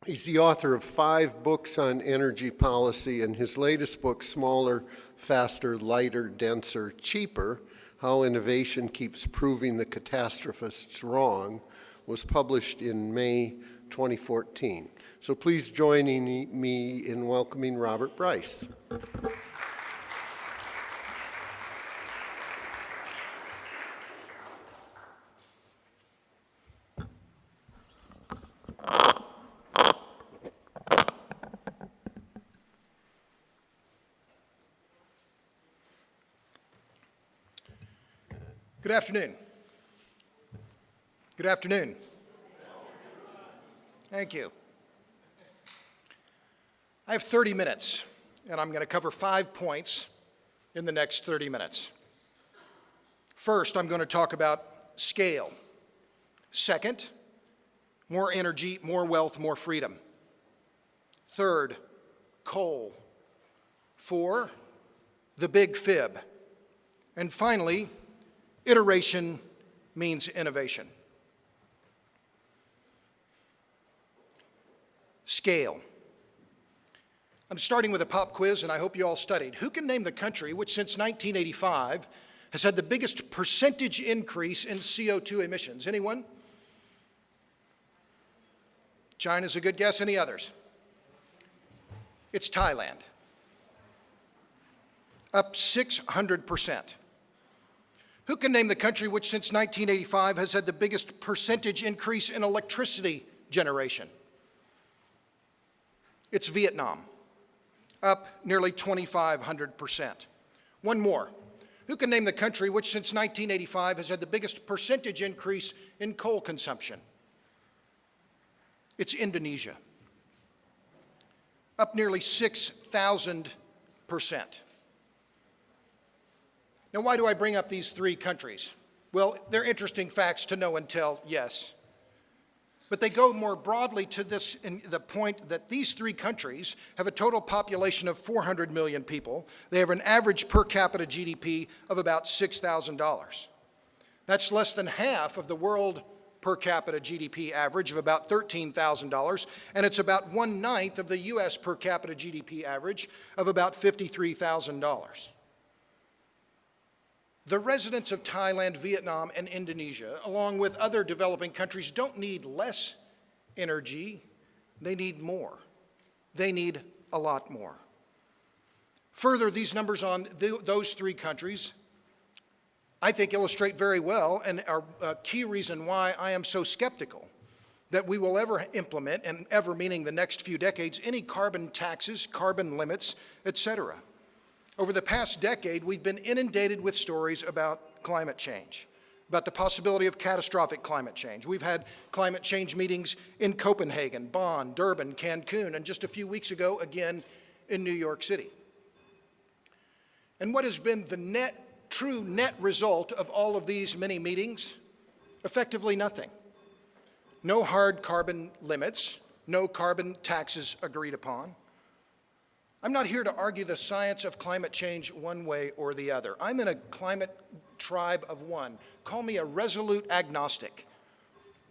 He's the author of 5 books on energy policy, and his latest book, Smaller, Faster, Lighter, Denser, Cheaper, How Innovation Keeps Proving the Catastrophists Wrong, was published in May 2014. So please join me in welcoming Robert Bryce. Good afternoon. Good afternoon. Thank you. I have 30 minutes, and I'm going to cover 5 points in the next 30 minutes. First, I'm going to talk about scale. Second, more energy, more wealth, more freedom. Third, coal. 4, the big fib. And finally, iteration means innovation. Scale. I'm starting with a pop quiz, and I hope you all studied. Who can name the country which since 1985 has had the biggest percentage increase in CO2 emissions? Anyone? China's a good guess. Any others? It's Thailand. Up 600%. Who can name the country which since 1985 has had the biggest percentage increase in electricity generation? It's Vietnam, up nearly 2,500%. One more. Who can name the country which since 1985 has had the biggest percentage increase in coal consumption? It's Indonesia, up nearly 6,000%. Now, why do I bring up these 3 countries? Well, they're interesting facts to know and tell, yes. But they go more broadly to this, in the point that these 3 countries have a total population of 400 million people. They have an average per capita GDP of about $6,000. That's less than half of the world per capita GDP average of about $13,000, and it's about 1/9 of the US per capita GDP average of about $53,000. The residents of Thailand, Vietnam, and Indonesia, along with other developing countries, don't need less energy, they need more. They need a lot more. Further, these numbers on those 3 countries, I think, illustrate very well and are a key reason why I am so skeptical that we will ever implement, and ever meaning the next few decades, any carbon taxes, carbon limits, etc. Over the past decade, we've been inundated with stories about climate change, about the possibility of catastrophic climate change. We've had climate change meetings in Copenhagen, Bonn, Durban, Cancun, and just a few weeks ago, again in New York City. And what has been the true net result of all of these many meetings? Effectively nothing. No hard carbon limits, no carbon taxes agreed upon. I'm not here to argue the science of climate change one way or the other. I'm in a climate tribe of one. Call me a resolute agnostic.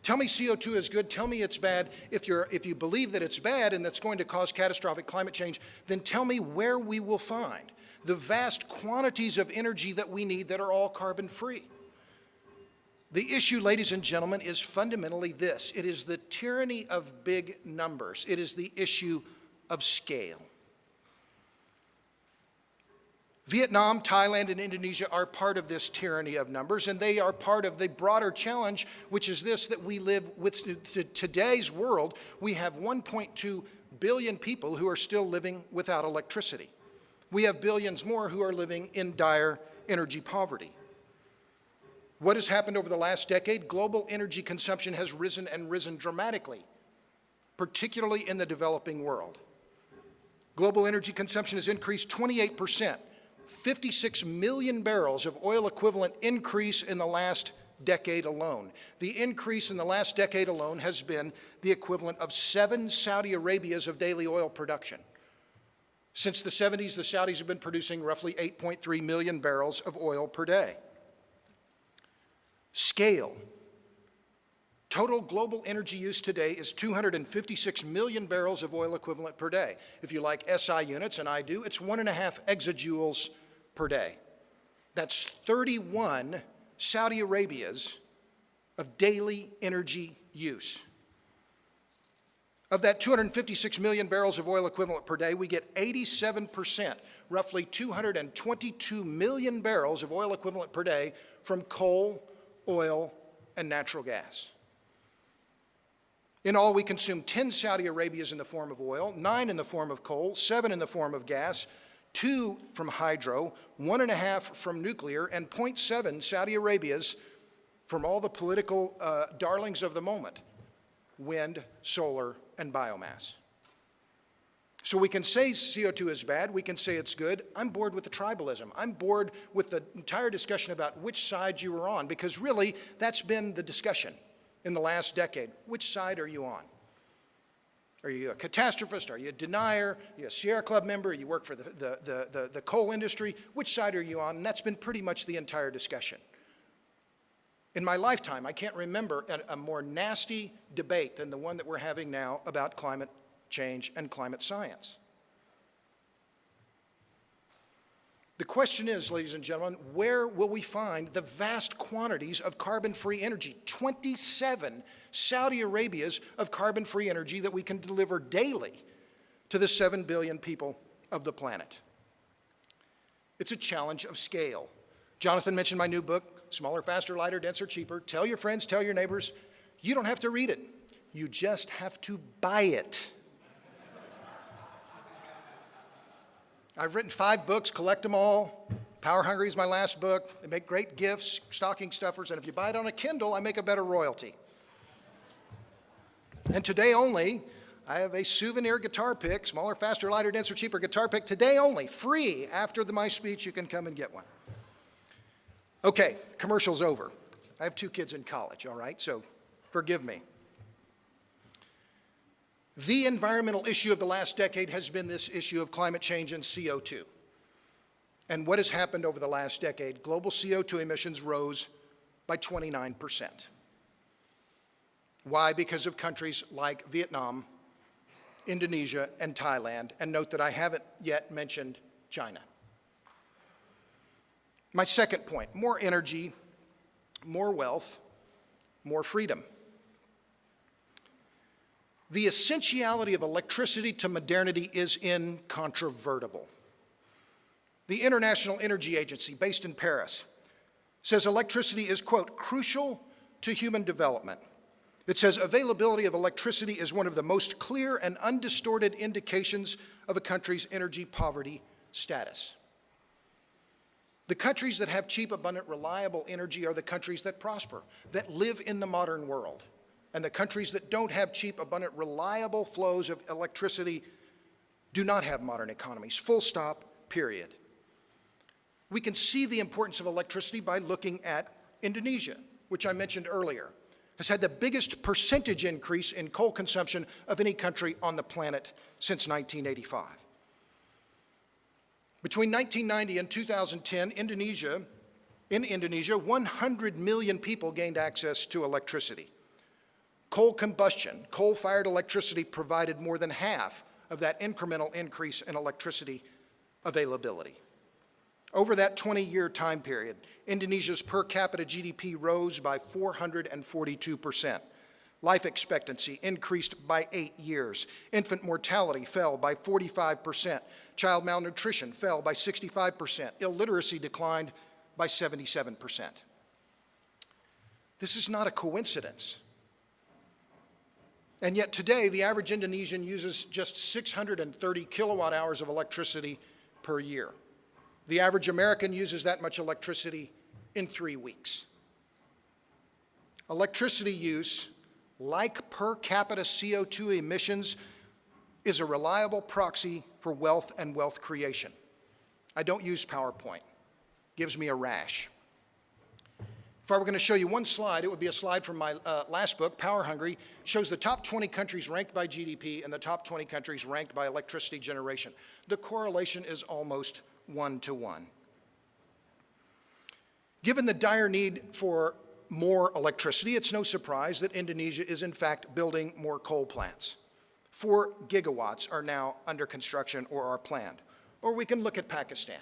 Tell me CO2 is good, tell me it's bad. If you believe that it's bad and that's going to cause catastrophic climate change, then tell me where we will find the vast quantities of energy that we need that are all carbon free. The issue, ladies and gentlemen, is fundamentally this. It is the tyranny of big numbers. It is the issue of scale. Vietnam, Thailand, and Indonesia are part of this tyranny of numbers, and they are part of the broader challenge, which is this, that we live with today's world. We have 1.2 billion people who are still living without electricity. We have billions more who are living in dire energy poverty. What has happened over the last decade? Global energy consumption has risen and risen dramatically, particularly in the developing world. Global energy consumption has increased 28%. 56 million barrels of oil equivalent increase in the last decade alone. The increase in the last decade alone has been the equivalent of 7 Saudi Arabias of daily oil production. Since the 70s, the Saudis have been producing roughly 8.3 million barrels of oil per day. Scale. Total global energy use today is 256 million barrels of oil equivalent per day. If you like SI units, and I do, it's 1.5 exajoules per day. That's 31 Saudi Arabias of daily energy use. Of that 256 million barrels of oil equivalent per day, we get 87%, roughly 222 million barrels of oil equivalent per day from coal, oil, and natural gas. In all, we consume 10 Saudi Arabias in the form of oil, 9 in the form of coal, 7 in the form of gas, 2 from hydro, 1.5 from nuclear, and 0.7 Saudi Arabias from all the political darlings of the moment, wind, solar, and biomass. So we can say CO2 is bad, we can say it's good. I'm bored with the tribalism. I'm bored with the entire discussion about which side you were on, because really that's been the discussion in the last decade. Which side are you on? Are you a catastrophist? Are you a denier? Are you a Sierra Club member? You work for the coal industry? Which side are you on? And that's been pretty much the entire discussion. In my lifetime, I can't remember a more nasty debate than the one that we're having now about climate change and climate science. The question is, ladies and gentlemen, where will we find the vast quantities of carbon-free energy? 27 Saudi Arabias of carbon-free energy that we can deliver daily to the 7 billion people of the planet. It's a challenge of scale. Jonathan mentioned my new book, Smaller, Faster, Lighter, Denser, Cheaper. Tell your friends, tell your neighbors. You don't have to read it. You just have to buy it. I've written 5 books, collect them all. Power Hungry is my last book. They make great gifts, stocking stuffers, and if you buy it on a Kindle, I make a better royalty. And today only, I have a souvenir guitar pick, Smaller, Faster, Lighter, Denser, Cheaper guitar pick, today only, free. After my speech, you can come and get one. Okay, commercial's over. I have 2 kids in college, all right, so forgive me. The environmental issue of the last decade has been this issue of climate change and CO2. And what has happened over the last decade? Global CO2 emissions rose by 29%. Why? Because of countries like Vietnam, Indonesia, and Thailand. And note that I haven't yet mentioned China. My second point, more energy, more wealth, more freedom. The essentiality of electricity to modernity is incontrovertible. The International Energy Agency, based in Paris, says electricity is, quote, crucial to human development. It says availability of electricity is one of the most clear and undistorted indications of a country's energy poverty status. The countries that have cheap, abundant, reliable energy are the countries that prosper, that live in the modern world. And the countries that don't have cheap, abundant, reliable flows of electricity do not have modern economies. Full stop, period. We can see the importance of electricity by looking at Indonesia, which I mentioned earlier, has had the biggest percentage increase in coal consumption of any country on the planet since 1985. Between 1990 and 2010, in Indonesia, 100 million people gained access to electricity. Coal combustion, coal-fired electricity provided more than half of that incremental increase in electricity availability. Over that 20-year time period, Indonesia's per capita GDP rose by 442%. Life expectancy increased by 8 years. Infant mortality fell by 45%. Child malnutrition fell by 65%. Illiteracy declined by 77%. This is not a coincidence. And yet today, the average Indonesian uses just 630 kilowatt hours of electricity per year. The average American uses that much electricity in 3 weeks. Electricity use, like per capita CO2 emissions, is a reliable proxy for wealth and wealth creation. I don't use PowerPoint. It gives me a rash. If I were going to show you one slide, it would be a slide from my last book, Power Hungry. It shows the top 20 countries ranked by GDP and the top 20 countries ranked by electricity generation. The correlation is almost 1-to-1. Given the dire need for more electricity, it's no surprise that Indonesia is in fact building more coal plants. 4 gigawatts are now under construction or are planned. Or we can look at Pakistan,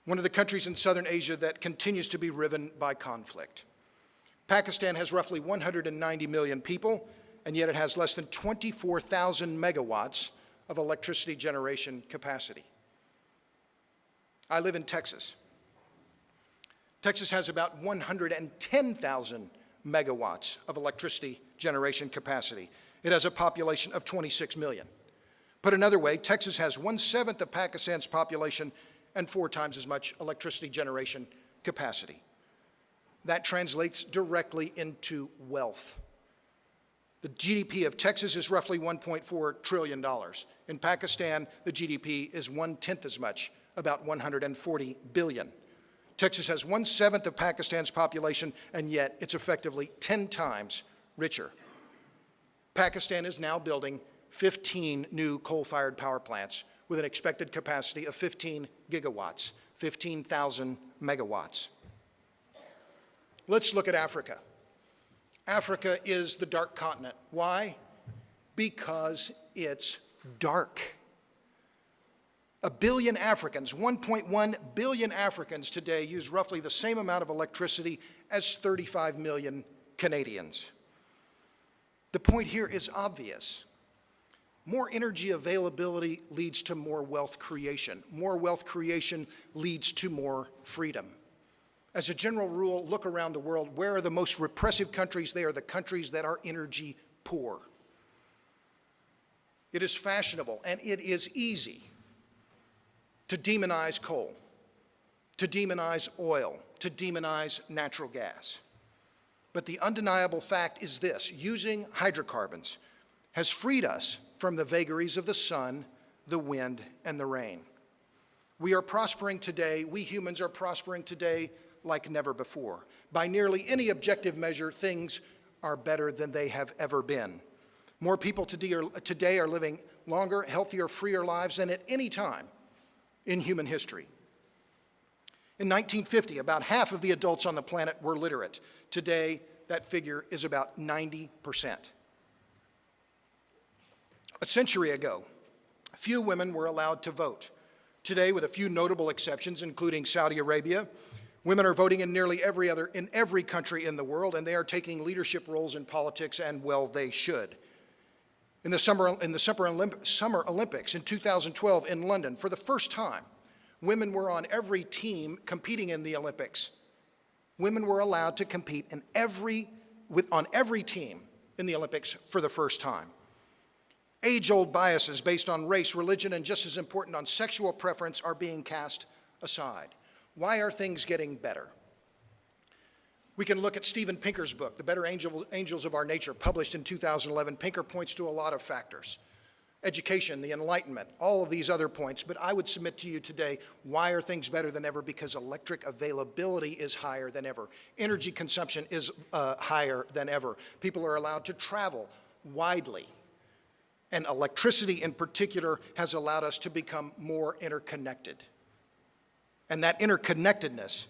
one of the countries in southern Asia that continues to be riven by conflict. Pakistan has roughly 190 million people, and yet it has less than 24,000 megawatts of electricity generation capacity. I live in Texas. Texas has about 110,000 megawatts of electricity generation capacity. It has a population of 26 million. Put another way, Texas has 1/7 of Pakistan's population and 4 times as much electricity generation capacity. That translates directly into wealth. The GDP of Texas is roughly $1.4 trillion. In Pakistan, the GDP is 1/10 as much, about 140 billion. Texas has 1/7 of Pakistan's population, and yet it's effectively 10 times richer. Pakistan is now building 15 new coal-fired power plants with an expected capacity of 15 gigawatts, 15,000 megawatts. Let's look at Africa. Africa is the dark continent. Why? Because it's dark. 1 billion Africans, 1.1 billion Africans today use roughly the same amount of electricity as 35 million Canadians. The point here is obvious. More energy availability leads to more wealth creation. More wealth creation leads to more freedom. As a general rule, look around the world. Where are the most repressive countries? They are the countries that are energy poor. It is fashionable and it is easy to demonize coal, to demonize oil, to demonize natural gas. But the undeniable fact is this: using hydrocarbons has freed us from the vagaries of the sun, the wind, and the rain. We are prospering today, we humans are prospering today like never before. By nearly any objective measure, things are better than they have ever been. More people today are living longer, healthier, freer lives than at any time in human history. In 1950, about half of the adults on the planet were literate. Today, that figure is about 90%. A century ago, few women were allowed to vote. Today, with a few notable exceptions, including Saudi Arabia, women are voting in nearly every country in the world, and they are taking leadership roles in politics, and well, they should. In the Summer Olympics in 2012 in London, for the first time, women were on every team competing in the Olympics. Women were allowed to compete on every team in the Olympics for the first time. Age-old biases based on race, religion, and just as important on sexual preference are being cast aside. Why are things getting better? We can look at Steven Pinker's book, The Better Angels of Our Nature, published in 2011. Pinker points to a lot of factors: education, the Enlightenment, all of these other points. But I would submit to you today, why are things better than ever? Because electric availability is higher than ever. Energy consumption is higher than ever. People are allowed to travel widely. And electricity in particular has allowed us to become more interconnected. And that interconnectedness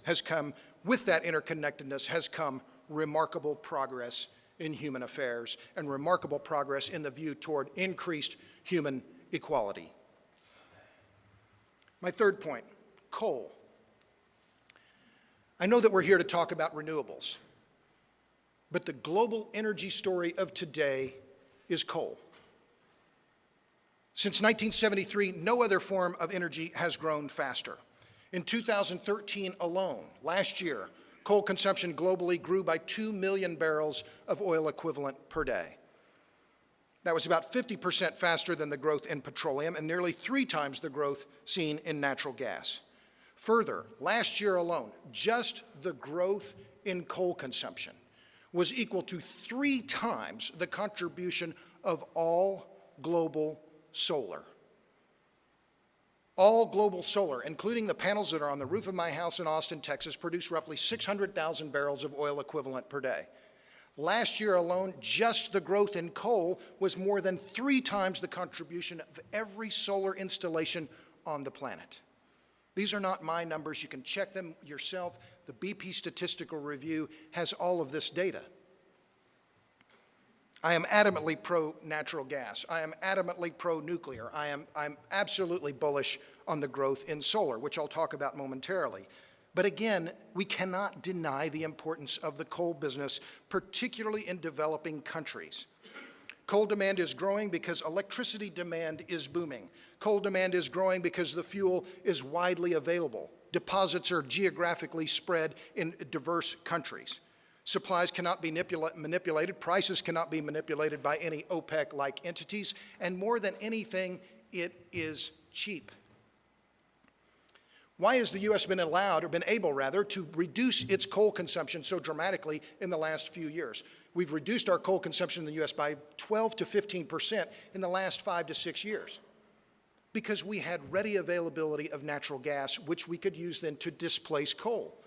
has come remarkable progress in human affairs and remarkable progress in the view toward increased human equality. My third point, coal. I know that we're here to talk about renewables, but the global energy story of today is coal. Since 1973, no other form of energy has grown faster. In 2013 alone, last year, coal consumption globally grew by 2 million barrels of oil equivalent per day. That was about 50% faster than the growth in petroleum and nearly 3 times the growth seen in natural gas. Further, last year alone, just the growth in coal consumption was equal to 3 times the contribution of all global solar. All global solar, including the panels that are on the roof of my house in Austin, Texas, produce roughly 600,000 barrels of oil equivalent per day. Last year alone, just the growth in coal was more than 3 times the contribution of every solar installation on the planet. These are not my numbers. You can check them yourself. The BP Statistical Review has all of this data. I am adamantly pro-natural gas. I am adamantly pro-nuclear. I'm absolutely bullish on the growth in solar, which I'll talk about momentarily. But again, we cannot deny the importance of the coal business, particularly in developing countries. Coal demand is growing because electricity demand is booming. Coal demand is growing because the fuel is widely available. Deposits are geographically spread in diverse countries. Supplies cannot be manipulated, prices cannot be manipulated by any OPEC-like entities, and more than anything, it is cheap. Why has the U.S. been able to reduce its coal consumption so dramatically in the last few years? We've reduced our coal consumption in the U.S. by 12 to 15% in the last 5 to 6 years because we had ready availability of natural gas, which we could use then to displace coal.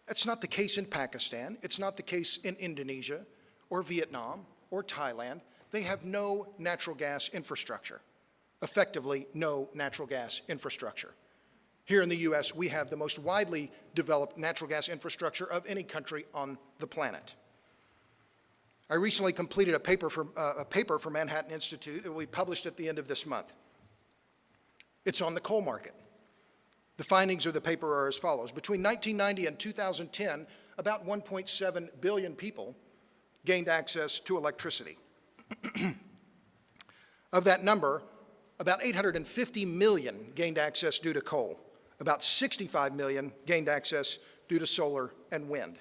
That's not the case in Pakistan. It's not the case in Indonesia or Vietnam or Thailand. They have no natural gas infrastructure, effectively no natural gas infrastructure. Here in the U.S., we have the most widely developed natural gas infrastructure of any country on the planet. I recently completed a paper for Manhattan Institute that we published at the end of this month. It's on the coal market. The findings of the paper are as follows. Between 1990 and 2010, about 1.7 billion people gained access to electricity. Of that number, about 850 million gained access due to coal. About 65 million gained access due to solar and wind.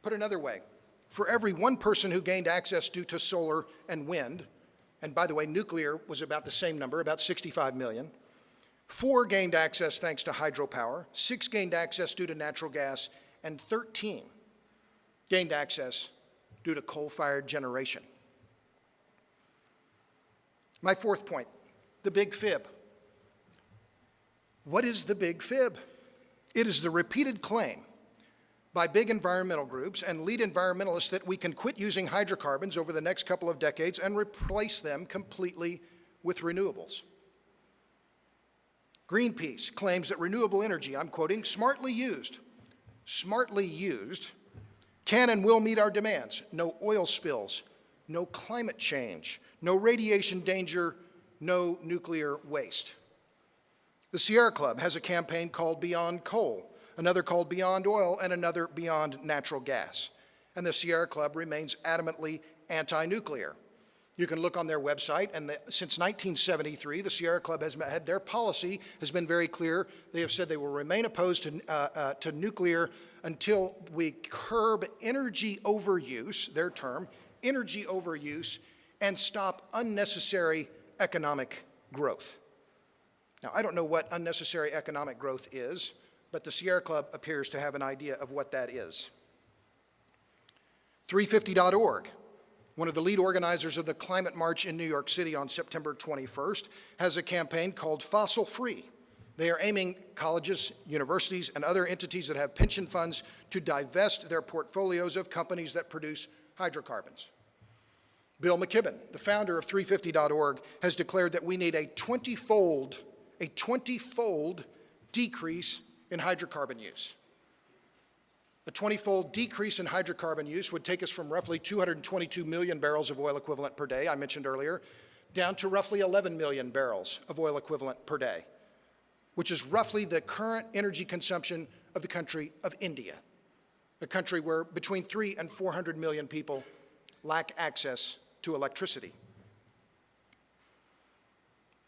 Put another way, for every one person who gained access due to solar and wind, and by the way, nuclear was about the same number, about 65 million, 4 gained access thanks to hydropower, 6 gained access due to natural gas, and 13 gained access due to coal-fired generation. My fourth point, the big fib. What is the big fib? It is the repeated claim by big environmental groups and lead environmentalists that we can quit using hydrocarbons over the next couple of decades and replace them completely with renewables. Greenpeace claims that renewable energy, I'm quoting, smartly used, can and will meet our demands. No oil spills, no climate change, no radiation danger, no nuclear waste. The Sierra Club has a campaign called Beyond Coal, another called Beyond Oil, and another Beyond Natural Gas. And the Sierra Club remains adamantly anti-nuclear. You can look on their website, and since 1973, the Sierra Club has had their policy has been very clear. They have said they will remain opposed to nuclear until we curb energy overuse, their term, energy overuse, and stop unnecessary economic growth. Now, I don't know what unnecessary economic growth is, but the Sierra Club appears to have an idea of what that is. 350.org, one of the lead organizers of the Climate March in New York City on September 21st, has a campaign called Fossil Free. They are aiming colleges, universities, and other entities that have pension funds to divest their portfolios of companies that produce hydrocarbons. Bill McKibben, the founder of 350.org, has declared that we need a 20-fold decrease in hydrocarbon use. A 20-fold decrease in hydrocarbon use would take us from roughly 222 million barrels of oil equivalent per day, I mentioned earlier, down to roughly 11 million barrels of oil equivalent per day, which is roughly the current energy consumption of the country of India, a country where between 300 and 400 million people lack access to electricity.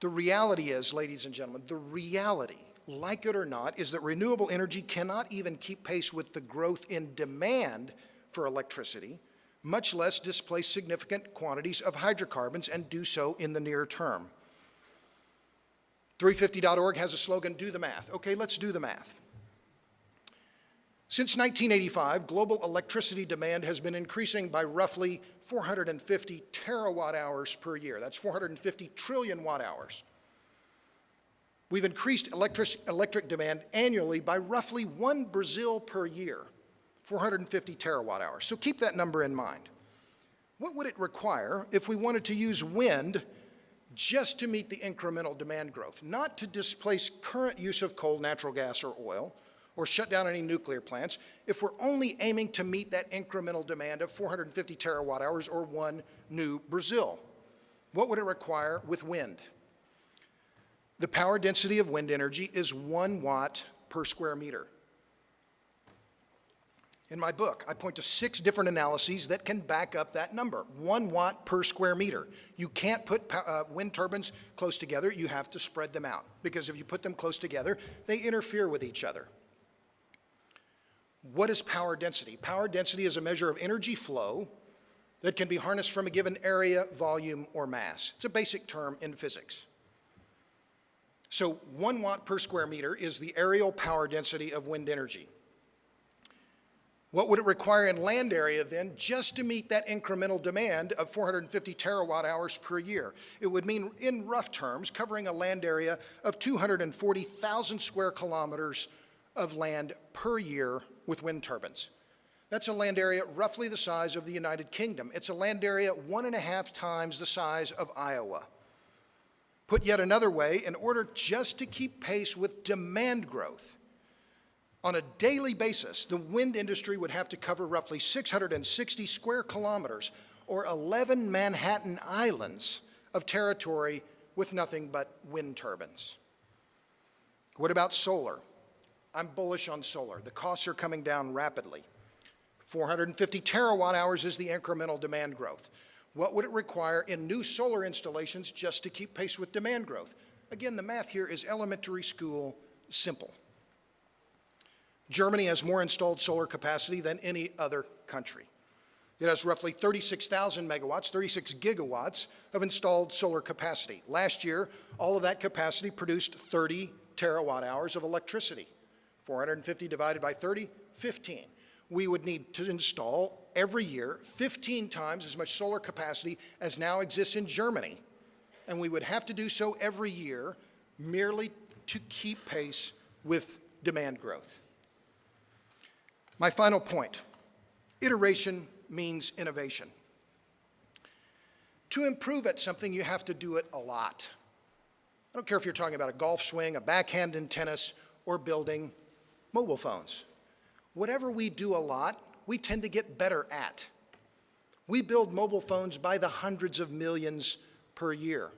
The reality is, ladies and gentlemen, the reality, like it or not, is that renewable energy cannot even keep pace with the growth in demand for electricity, much less displace significant quantities of hydrocarbons and do so in the near term. 350.org has a slogan, do the math. Okay, let's do the math. Since 1985, global electricity demand has been increasing by roughly 450 terawatt hours per year. That's 450 trillion watt hours. We've increased electric demand annually by roughly 1 Brazil per year, 450 terawatt hours. So keep that number in mind. What would it require if we wanted to use wind just to meet the incremental demand growth, not to displace current use of coal, natural gas, or oil, or shut down any nuclear plants, if we're only aiming to meet that incremental demand of 450 terawatt hours or one new Brazil? What would it require with wind? The power density of wind energy is 1 watt per square meter. In my book, I point to 6 different analyses that can back up that number, 1 watt per square meter. You can't put wind turbines close together, you have to spread them out, because if you put them close together, they interfere with each other. What is power density? Power density is a measure of energy flow that can be harnessed from a given area, volume, or mass. It's a basic term in physics. So 1 watt per square meter is the aerial power density of wind energy. What would it require in land area then just to meet that incremental demand of 450 terawatt hours per year? It would mean, in rough terms, covering a land area of 240,000 square kilometers of land per year with wind turbines. That's a land area roughly the size of the United Kingdom. It's a land area 1.5 times the size of Iowa. Put yet another way, in order just to keep pace with demand growth, on a daily basis, the wind industry would have to cover roughly 660 square kilometers, or 11 Manhattan islands of territory with nothing but wind turbines. What about solar? I'm bullish on solar. The costs are coming down rapidly. 450 terawatt hours is the incremental demand growth. What would it require in new solar installations just to keep pace with demand growth? Again, the math here is elementary school simple. Germany has more installed solar capacity than any other country. It has roughly 36,000 megawatts, 36 gigawatts of installed solar capacity. Last year, all of that capacity produced 30 terawatt hours of electricity. 450 divided by 30, 15. We would need to install every year 15 times as much solar capacity as now exists in Germany. And we would have to do so every year merely to keep pace with demand growth. My final point, iteration means innovation. To improve at something, you have to do it a lot. I don't care if you're talking about a golf swing, a backhand in tennis, or building mobile phones. Whatever we do a lot, we tend to get better at. We build mobile phones by the hundreds of millions per year.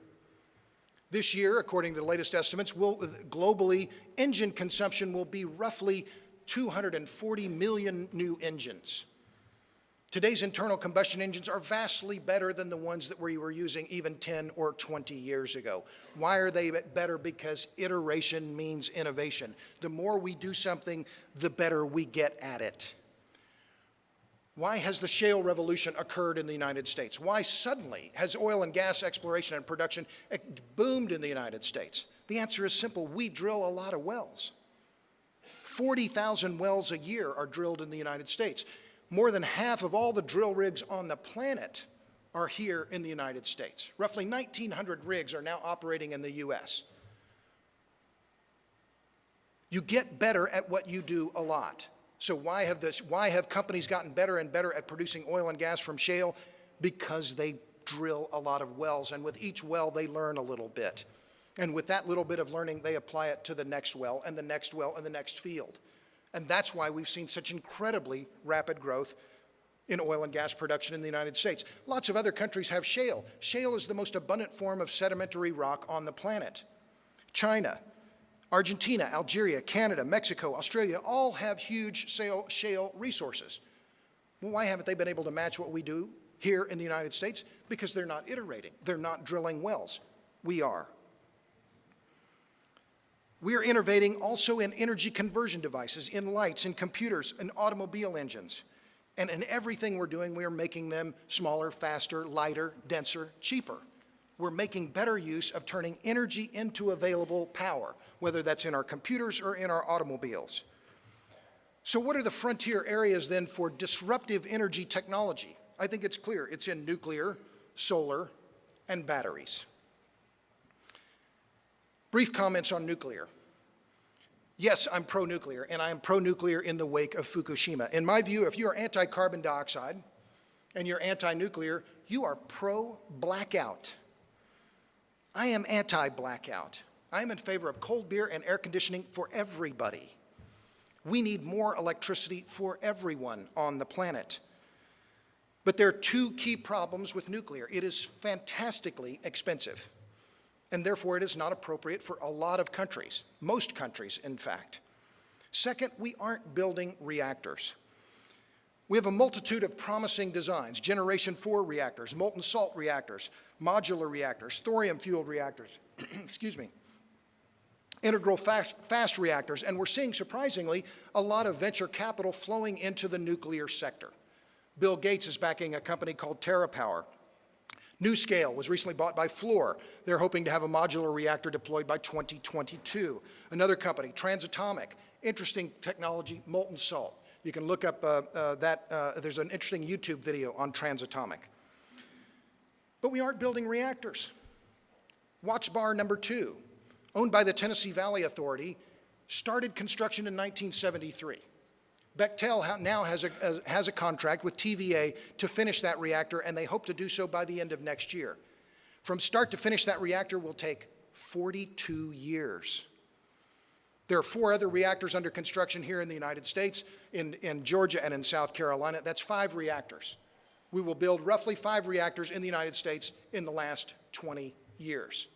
This year, according to the latest estimates, globally, engine consumption will be roughly 240 million new engines. Today's internal combustion engines are vastly better than the ones that we were using even 10 or 20 years ago. Why are they better? Because iteration means innovation. The more we do something, the better we get at it. Why has the shale revolution occurred in the United States? Why suddenly has oil and gas exploration and production boomed in the United States? The answer is simple. We drill a lot of wells. 40,000 wells a year are drilled in the United States. More than half of all the drill rigs on the planet are here in the United States. Roughly 1,900 rigs are now operating in the US. You get better at what you do a lot. So why have companies gotten better and better at producing oil and gas from shale? Because they drill a lot of wells, and with each well they learn a little bit. And with that little bit of learning, they apply it to the next well, and the next well, and the next field. And that's why we've seen such incredibly rapid growth in oil and gas production in the United States. Lots of other countries have shale. Shale is the most abundant form of sedimentary rock on the planet. China, Argentina, Algeria, Canada, Mexico, Australia all have huge shale resources. Well, why haven't they been able to match what we do here in the United States? Because they're not iterating. They're not drilling wells. We are. We are innovating also in energy conversion devices, in lights, in computers, in automobile engines. And in everything we're doing, we are making them smaller, faster, lighter, denser, cheaper. We're making better use of turning energy into available power, whether that's in our computers or in our automobiles. So what are the frontier areas then for disruptive energy technology? I think it's clear. It's in nuclear, solar, and batteries. Brief comments on nuclear. Yes, I'm pro-nuclear, and I am pro-nuclear in the wake of Fukushima. In my view, if you are anti-carbon dioxide and you're anti-nuclear, you are pro-blackout. I am anti-blackout. I am in favor of cold beer and air conditioning for everybody. We need more electricity for everyone on the planet. But there are two key problems with nuclear. It is fantastically expensive, and therefore it is not appropriate for a lot of countries, most countries, in fact. Second, we aren't building reactors. We have a multitude of promising designs: Generation 4 reactors, molten salt reactors, modular reactors, thorium-fueled reactors, excuse me, integral fast reactors, and we're seeing, surprisingly, a lot of venture capital flowing into the nuclear sector. Bill Gates is backing a company called TerraPower. NuScale was recently bought by Fluor. They're hoping to have a modular reactor deployed by 2022. Another company, Transatomic, interesting technology, molten salt. You can look up there's an interesting YouTube video on Transatomic. But we aren't building reactors. Watts Bar number 2, owned by the Tennessee Valley Authority, started construction in 1973. Bechtel now has a contract with TVA to finish that reactor, and they hope to do so by the end of next year. From start to finish, that reactor will take 42 years. There are 4 other reactors under construction here in the United States, in Georgia and in South Carolina. That's 5 reactors. We will build roughly 5 reactors in the United States in the last 20 years.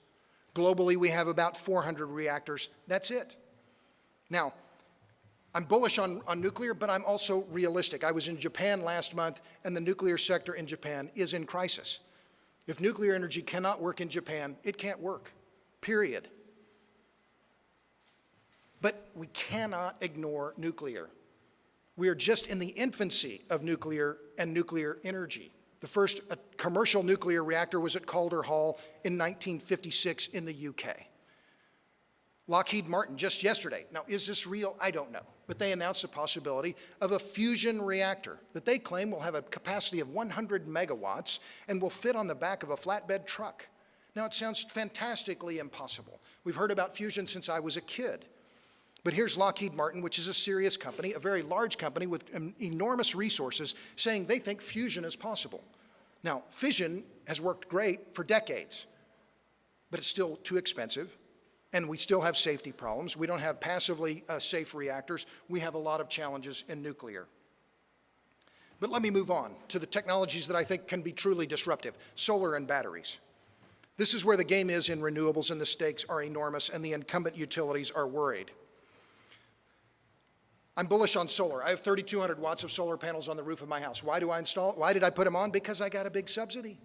Globally, we have about 400 reactors. That's it. Now, I'm bullish on nuclear, but I'm also realistic. I was in Japan last month, and the nuclear sector in Japan is in crisis. If nuclear energy cannot work in Japan, it can't work, period. But we cannot ignore nuclear. We are just in the infancy of nuclear and nuclear energy. The first commercial nuclear reactor was at Calder Hall in 1956 in the UK. Lockheed Martin, just yesterday, now is this real? I don't know, but they announced the possibility of a fusion reactor that they claim will have a capacity of 100 megawatts and will fit on the back of a flatbed truck. Now, it sounds fantastically impossible. We've heard about fusion since I was a kid. But here's Lockheed Martin, which is a serious company, a very large company with enormous resources, saying they think fusion is possible. Now, fission has worked great for decades, but it's still too expensive, and we still have safety problems. We don't have passively safe reactors. We have a lot of challenges in nuclear. But let me move on to the technologies that I think can be truly disruptive: solar and batteries. This is where the game is in renewables, and the stakes are enormous, and the incumbent utilities are worried. I'm bullish on solar. I have 3,200 watts of solar panels on the roof of my house. Why do I install it? Why did I put them on? Because I got a big subsidy.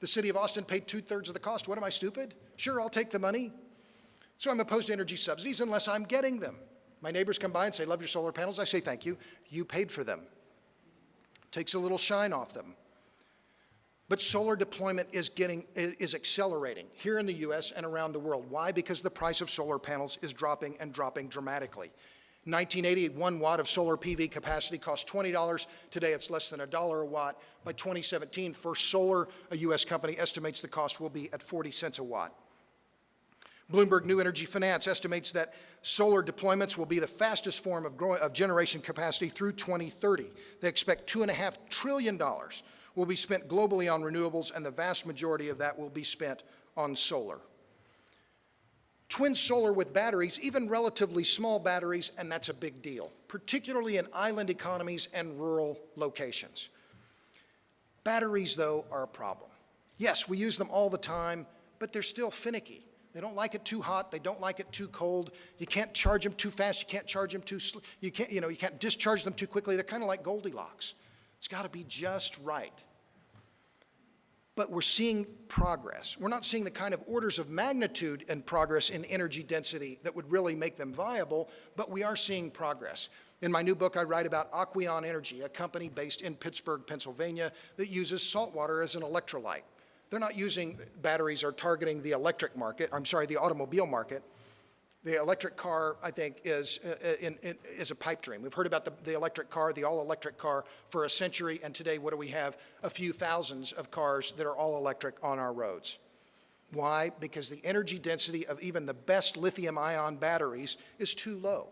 The city of Austin paid 2/3 of the cost. What am I, stupid? Sure, I'll take the money. So I'm opposed to energy subsidies unless I'm getting them. My neighbors come by and say, "Love your solar panels." I say, "Thank you. You paid for them." Takes a little shine off them. But solar deployment is accelerating here in the US and around the world. Why? Because the price of solar panels is dropping and dropping dramatically. In 1980, 1 watt of solar PV capacity cost $20. Today, it's less than $1 a watt. By 2017, First Solar, a US company, estimates the cost will be at 40 cents a watt. Bloomberg New Energy Finance estimates that solar deployments will be the fastest form of generation capacity through 2030. They expect $2.5 trillion will be spent globally on renewables, and the vast majority of that will be spent on solar. Twin solar with batteries, even relatively small batteries, and that's a big deal, particularly in island economies and rural locations. Batteries, though, are a problem. Yes, we use them all the time, but they're still finicky. They don't like it too hot. They don't like it too cold. You can't charge them too fast. You can't charge them too slow. You can't discharge them too quickly. They're kind of like Goldilocks. It's got to be just right. But we're seeing progress. We're not seeing the kind of orders of magnitude and progress in energy density that would really make them viable, but we are seeing progress. In my new book, I write about Aqueon Energy, a company based in Pittsburgh, Pennsylvania, that uses salt water as an electrolyte. They're not using batteries or targeting the electric market, the automobile market. The electric car, I think, is a pipe dream. We've heard about the electric car, the all-electric car, for a century, and today what do we have? A few thousands of cars that are all electric on our roads. Why? Because the energy density of even the best lithium-ion batteries is too low.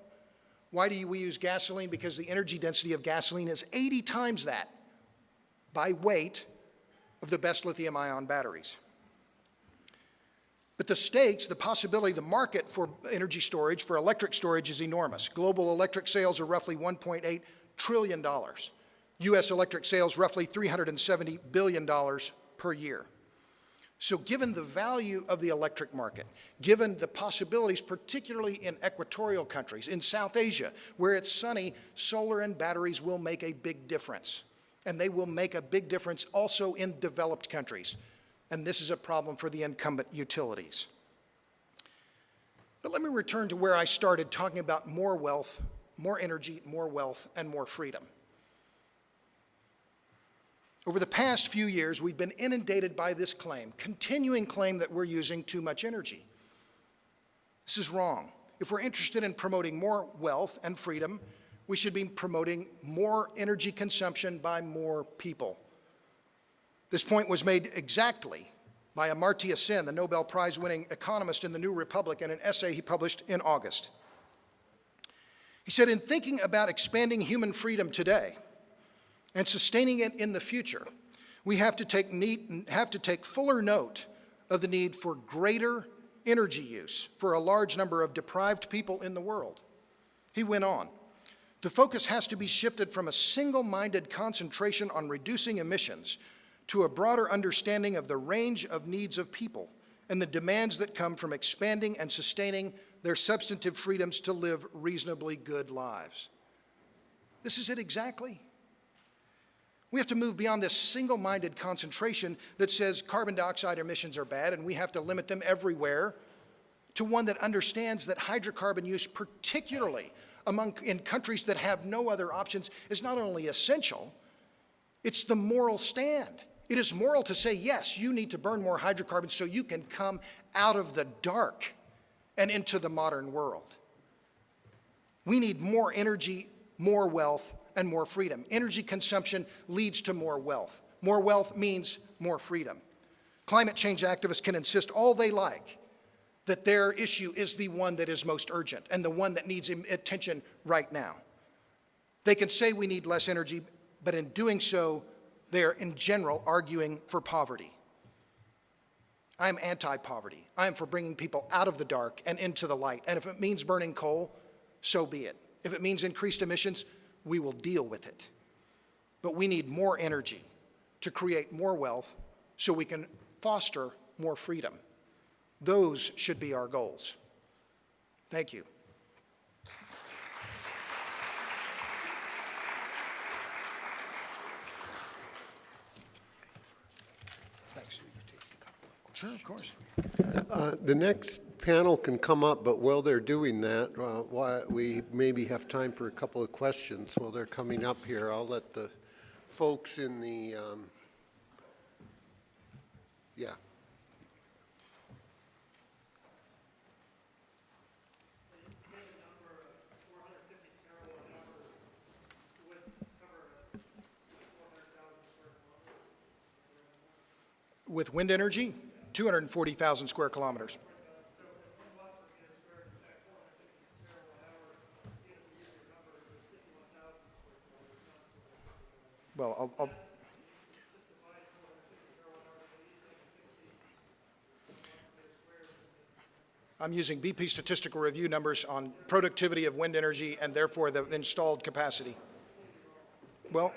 Why do we use gasoline? Because the energy density of gasoline is 80 times that by weight of the best lithium-ion batteries. But the stakes, the possibility, the market for energy storage, for electric storage is enormous. Global electric sales are roughly $1.8 trillion. U.S. electric sales roughly $370 billion per year. So given the value of the electric market, given the possibilities, particularly in equatorial countries, in South Asia, where it's sunny, solar and batteries will make a big difference. And they will make a big difference also in developed countries. And this is a problem for the incumbent utilities. But let me return to where I started, talking about more wealth, more energy, more wealth, and more freedom. Over the past few years, we've been inundated by this claim, continuing claim that we're using too much energy. This is wrong. If we're interested in promoting more wealth and freedom, we should be promoting more energy consumption by more people. This point was made exactly by Amartya Sen, the Nobel Prize-winning economist in the New Republic, in an essay he published in August. He said, in thinking about expanding human freedom today and sustaining it in the future, we have to take fuller note of the need for greater energy use for a large number of deprived people in the world. He went on, the focus has to be shifted from a single-minded concentration on reducing emissions to a broader understanding of the range of needs of people and the demands that come from expanding and sustaining their substantive freedoms to live reasonably good lives. This is it exactly. We have to move beyond this single-minded concentration that says carbon dioxide emissions are bad and we have to limit them everywhere, to one that understands that hydrocarbon use, particularly in countries that have no other options, is not only essential, it's the moral stand. It is moral to say, yes, you need to burn more hydrocarbons so you can come out of the dark and into the modern world. We need more energy, more wealth, and more freedom. Energy consumption leads to more wealth. More wealth means more freedom. Climate change activists can insist all they like that their issue is the one that is most urgent and the one that needs attention right now. They can say we need less energy, but in doing so, they're in general arguing for poverty. I'm anti-poverty. I am for bringing people out of the dark and into the light. And if it means burning coal, so be it. If it means increased emissions, we will deal with it. But we need more energy to create more wealth so we can foster more freedom. Those should be our goals. Thank you. Thanks. Sure, of course. The next panel can come up, but while they're doing that, we maybe have time for a couple of questions while they're coming up here. I'll let the folks in the, yeah. With wind energy, 240,000 square kilometers. Well, I'm using BP statistical review numbers on productivity of wind energy and therefore the installed capacity. Well,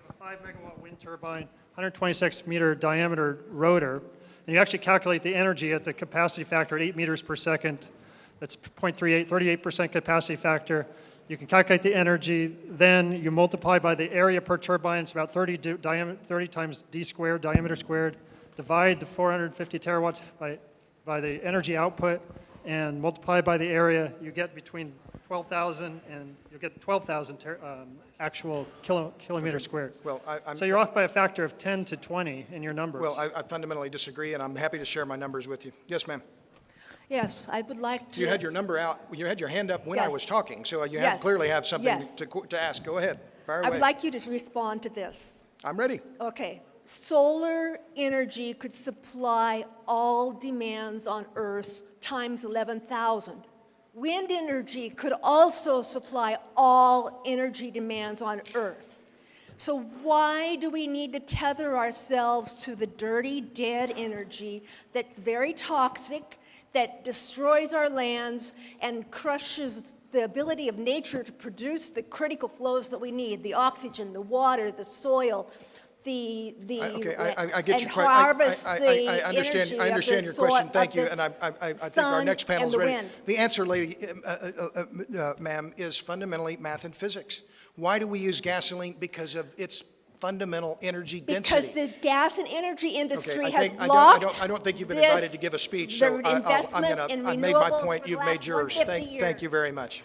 a 5-megawatt wind turbine, 126-meter diameter rotor, and you actually calculate the energy at the capacity factor at 8 meters per second. That's 0.38, 38% capacity factor. You can calculate the energy, then you multiply by the area per turbine. It's about 30 times d squared, diameter squared. Divide the 450 terawatts by the energy output and multiply by the area. You get between 12,000 and you get 12,000 actual kilometer squared. well, So you're off by a factor of 10 to 20 in your numbers. well, I fundamentally disagree, and I'm happy to share my numbers with you. Yes, ma'am. Yes, I would like to. You had your number out. You had your hand up when I Yes. was talking, so you Yes. clearly have something Yes. to ask. Go ahead. Fire I away. would like you to respond to this. I'm ready. Okay. Solar energy could supply all demands on Earth times 11,000. Wind energy could also supply all energy demands on Earth. So why do we need to tether ourselves to the dirty, dead energy that's very toxic, that destroys our lands and crushes the ability of nature to produce the critical flows that we need, the oxygen, the water, the soil, Okay, and I get you. harvest I the understand. energy I understand of your the soil- question. of Thank you. the And I think our sun next panel and is the ready. wind. The answer, lady, ma'am, is fundamentally math and physics. Why do we use gasoline? Because of its fundamental energy density. Because the gas and energy industry Okay, has blocked I don't think you've been this- invited to give a speech, so the investment in I made my renewables point. for the You've last made yours. 150 Thank you years. very much.